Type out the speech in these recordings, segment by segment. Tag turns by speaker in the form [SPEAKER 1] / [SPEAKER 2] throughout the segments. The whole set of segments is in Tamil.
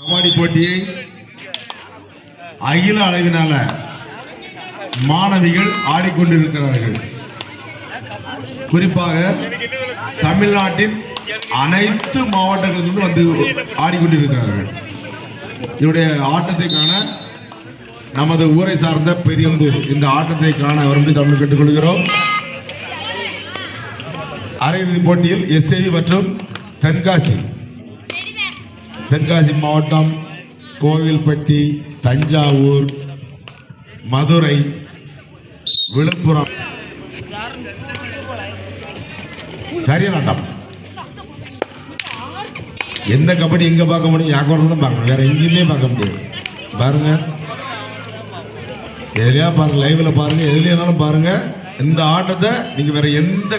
[SPEAKER 1] கபடி போட்டியை அகில அளவிலான மாணவிகள் ஆடிக்கொண்டிருக்கிறார்கள். குறிப்பாக தமிழ்நாட்டின் அனைத்து மாவட்டங்களிலிருந்து வந்து ஆடிக்கொண்டிருக்கிறார்கள். இவருடைய ஆட்டத்தை காண நமது ஊரை சார்ந்த பெரியந்து இந்த ஆட்டத்தை காண வரும்படி தமிழ் கேட்டுக்கொள்கிறோம். அரையிறுதி போட்டியில் எஸ்ஏவி மற்றும் தென்காசி மாவட்டம், கோவில்பட்டி, தஞ்சாவூர், மதுரை, விழுப்புரம் சரியானாட்டம். எந்த கபடி எங்க பார்க்க முடியும்? யாக்கோரம் தான் பார்க்கணும், வேற எங்கேயுமே பார்க்க முடியாது. பாருங்க, எதுலையா பாருங்க, லைவ்ல பாருங்க, எதுலையானாலும் பாருங்க. இந்த ஆட்டத்தை நீங்க வேற எந்த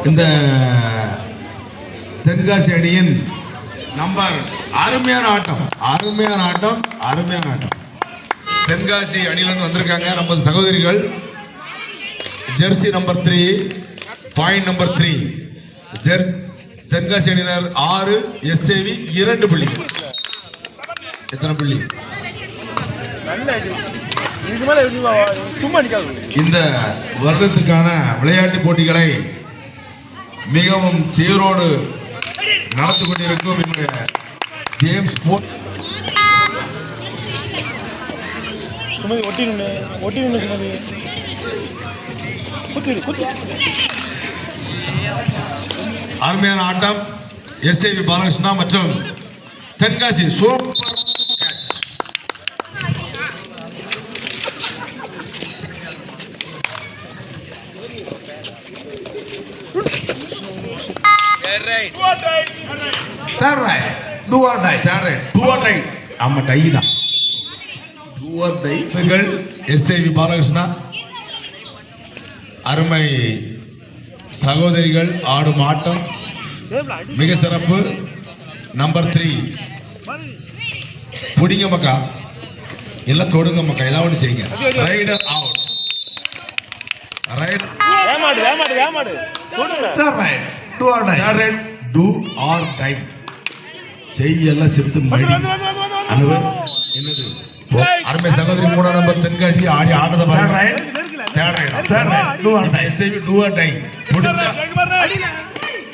[SPEAKER 1] இந்த தென்காசி அணியின் நம்பர் அருமையான ஆட்டம். தென்காசி அணியிலிருந்து வந்திருக்காங்க நமது சகோதரிகள். Jersey number 3, point number 3. Tenkasi அணியினர் 6, எஸ்ஏவி 2 புள்ளி. எத்தனை புள்ளி? இந்த வருடத்துக்கான விளையாட்டு போட்டிகளை மிகவும் சீரோடு நடந்து கொண்டிருக்கும் என்னுடைய ஜேம்ஸ் அருமையான ஆட்டம். எஸ்ஏவி பாலகிருஷ்ணா மற்றும் Tenkasi super catch. SAV Balakrishna அருமை சகோதரிகள் ஆடும் ஆட்டம் மிக சிறப்பு. நம்பர் 3 புடிங்க மக்கா, இல்ல தொடுங்க மக்கா, ஏதாவது ஒன்று செய்யுங்க. Rider out. செய்யெல்லாம் சிறுத்து என்னது அருமை சகோதரி 3 நம்பர் தென்காசி ஆடி ஆட்டத்தை பாருங்க.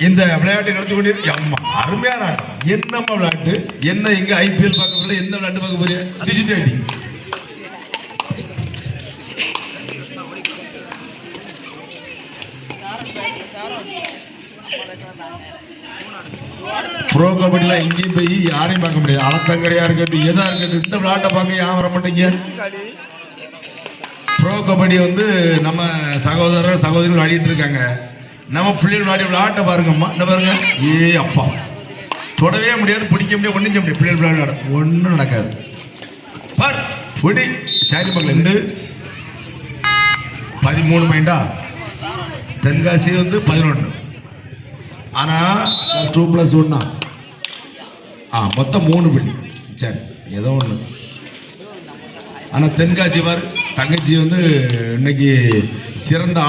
[SPEAKER 1] இந்த விளையாட்டை நடத்தி கொண்டிருக்க அருமையான ஆட்டம். என்னம்மா விளையாட்டு? என்ன எங்க ஐபிஎல் பார்க்க போல, எந்த விளையாட்டு பார்க்க போறிய? டிஜிட்டல் அடி. ப்ரோ கபடியில் எங்கேயும் போய் யாரையும் பார்க்க முடியாது. அளத்தங்கரையா இருக்கட்டும், எதா இருக்கட்டும், இந்த விளையாட்டை பார்க்க யாரும் வர மாட்டீங்க. ப்ரோ கபடி வந்து நம்ம சகோதரிகள் விளையாடிட்டு இருக்காங்க. நம்ம பிள்ளைகள் விளையாட்டை பாருங்கம்மா. இந்த பாருங்க, அப்பா தொடவே முடியாது, பிடிக்க முடியாது, ஒன்றும் செய்ய முடியாது. பிள்ளைகள் விளையாட ஒன்றும் நடக்காது. சாரி மக்கள் 13 மைண்டா, தென்காசி வந்து 11. ஆனா 2+1 மொத்தம் 3 புள்ளி. சரி, ஏதோ ஒன்று. ஆனா தென்காசி பாரு, தங்கச்சி வந்து இன்னைக்கு சிறந்த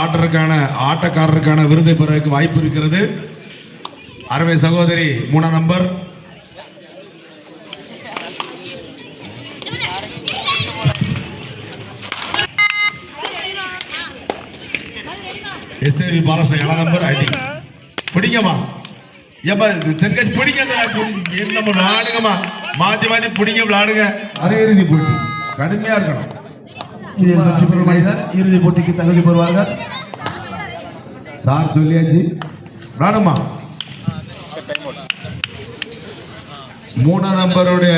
[SPEAKER 1] ஆட்டக்காரருக்கான விருதை பெறதுக்கு வாய்ப்பு இருக்கிறது. அருமை சகோதரி 3 நம்பர் எஸ்ஏவி பாலகிருஷ்ணன் 7 நம்பர் அடி. பிடிங்கம்மா, ஏப்பா தென்காசி பிடிங்க, நம்ம விளையாடுங்கம்மா, மாத்தி பிடிங்க, விளையாடுங்க. அரையிறுதி போட்டி கடுமையா இருக்கணும்.
[SPEAKER 2] இறுதி போட்டிக்கு தகுதி பெறுவார்கள்.
[SPEAKER 1] சார் சொல்லியாச்சு, விளையாடுமா. 3 நம்பருடைய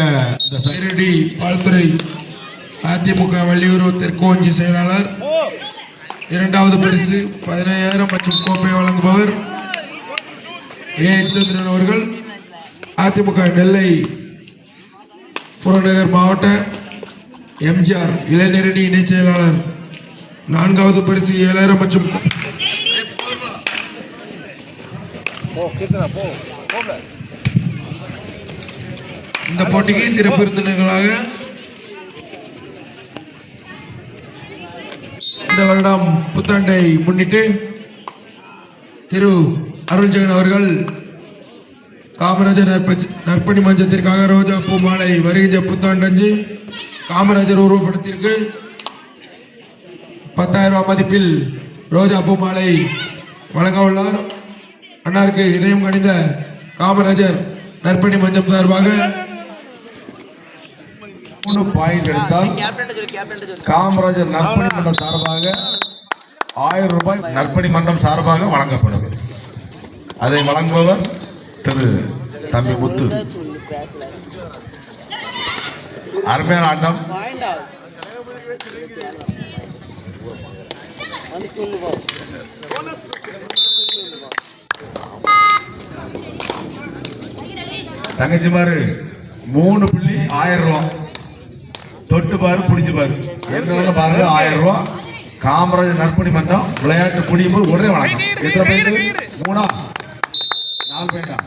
[SPEAKER 3] சைரடி பால்துறை அதிமுக வள்ளியூர் தெற்கு ஒன்றிய செயலாளர். 2வது பரிசு 15,000 மற்றும் கோப்பை வழங்குபவர் சந்திரன் அவர்கள், அதிமுக நெல்லை புறநகர் மாவட்ட எம்ஜிஆர் இளைஞரணி இணை செயலாளர். 4வது பரிசு 7,000 மற்றும் இந்த போட்டிக்கு சிறப்பு விருந்தினர்களாக இந்த வருடம் புத்தாண்டை முன்னிட்டு திரு அருள்ஜெகன் அவர்கள் காமராஜர் நற்பணி மன்றத்திற்காக ரோஜா பூ மாலை வருகின்ற புத்தாண்டஞ்சு காமராஜர் உருவப்படத்திற்கு 10,000 ரூபாய் மதிப்பில் ரோஜா பூ மாலை வழங்க உள்ளார். அன்னாருக்கு இதயம் கணிந்த காமராஜர் நற்பணி மன்றம் சார்பாக
[SPEAKER 1] 3 பாயிண்ட் எடுத்தால் காமராஜர் நற்பணி மன்றம் சார்பாக 1000 ரூபாய் நற்பணி மன்றம் சார்பாக வழங்கப்படுது. அதை வழங்குபவர் திரு தம்பி முத்து. அருமையான ஆட்டம். தங்கச்சி பாரு 3 புள்ளி 1000 ரூபாய் தொட்டு பாரு பிடிச்சு பாரு என்ன பாருங்க 1000 ரூபாய் காமராஜர் நற்பணி மன்றம் விளையாட்டு முடியும் போது உடனே வழங்கும். எத்தனை பையன்? 3 4 பையன்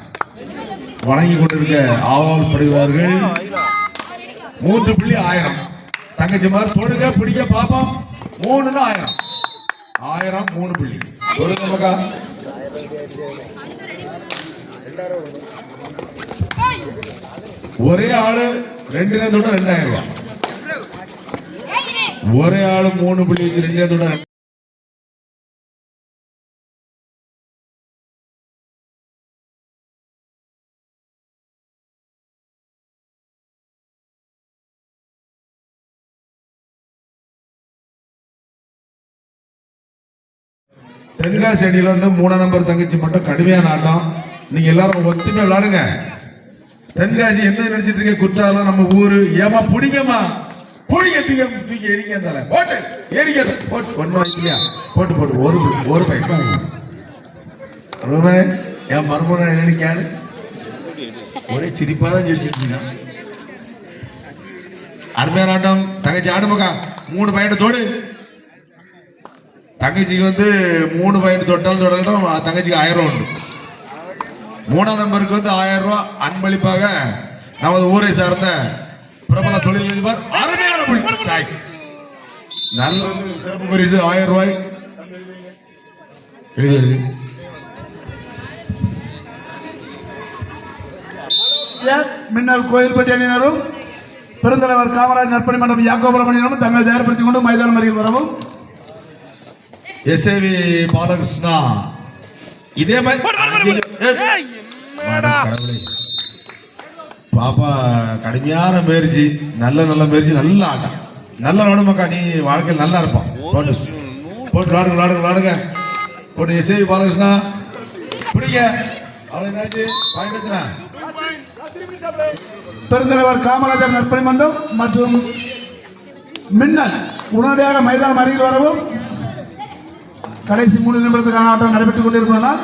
[SPEAKER 1] வழங்கி கொண்டிருக்க ஆவல் படுகிறார்கள். 3 புள்ளி 1000 தங்கச்சி மாதிரி தொடுங்க பிடிக்க பாப்போம். 3 1000 3 புள்ளி தொடுங்க மக்கா. ஒரே ஆளு 2 நேரத்தோட 2000 ரூபாய். ஒரே ஆளு 3 புள்ளி 2 நேரத்தோட தென்காசி அணியில வந்து 3 நம்பர் தங்கச்சி மட்டும் கடுமையான ஆட்டம். நீங்க எல்லாரும் ஒத்துமையா விளையாடுங்க. தென்காசி என்ன நினைச்சிட்டு இருக்க? குற்றாலம் நம்ம ஊரு. ஏமா பிடிங்கம்மா பிடிங்க தூக்கி எரிக்க தர போட்டு எரிக்க போட்டு ஒன்றும் இல்லையா போட்டு போட்டு ஒரு பையன் என் மருமகன் நினைக்காது ஒரே சிரிப்பா தான் சிரிச்சிட்டு இருக்கான். அருமையான ஆட்டம். தங்கச்சி ஆடுமக்கா 3 பாயிண்ட் தோடு. தங்கச்சிக்கு வந்து 3 பாயிண்ட் தொட்டாலும் தொடரட்டும். தங்கச்சிக்கு 1000 ரூபாய் உண்டு. 3ஆம் நம்பருக்கு வந்து 1000 ரூபாய் அன்பளிப்பாக நமது ஊரை சார்ந்த பிரபல தொழிலதிபர் அருமையான நல்ல சிறப்பு பரிசு 1000 ரூபாய் எழுதி
[SPEAKER 2] மின்னல் கோயில்பட்டி அணியினரும் பெருந்தலைவர் காமராஜ் நற்பணி மன்றம் யாக்கோபுரம் அணியினரும் தங்களை தயார்படுத்திக் கொண்டு மைதானம் அருகில் வரவும்.
[SPEAKER 1] எஸ்ஏவி பாலகிருஷ்ணா இதே மாதிரி பாப்பா கடுமையான முயற்சி நல்ல முயற்சி நல்ல ஆட்டம் நல்ல விளாடுமாக்கா. நீ வாழ்க்கையில் நல்லா இருப்பான். போட்டு போட்டு விளாடுங்க போட்டு எஸ்ஏவி பாலகிருஷ்ணா பிடிங்க.
[SPEAKER 2] பெருந்தலைவர் காமராஜர் நற்பணி மன்றம் மற்றும் மின்னல் உடனடியாக மைதானம் அருகில் வரவும். கடைசி 3 நிமிடத்துக்கான ஆட்டம் நடைபெற்றுக் கொண்டிருப்பதனால்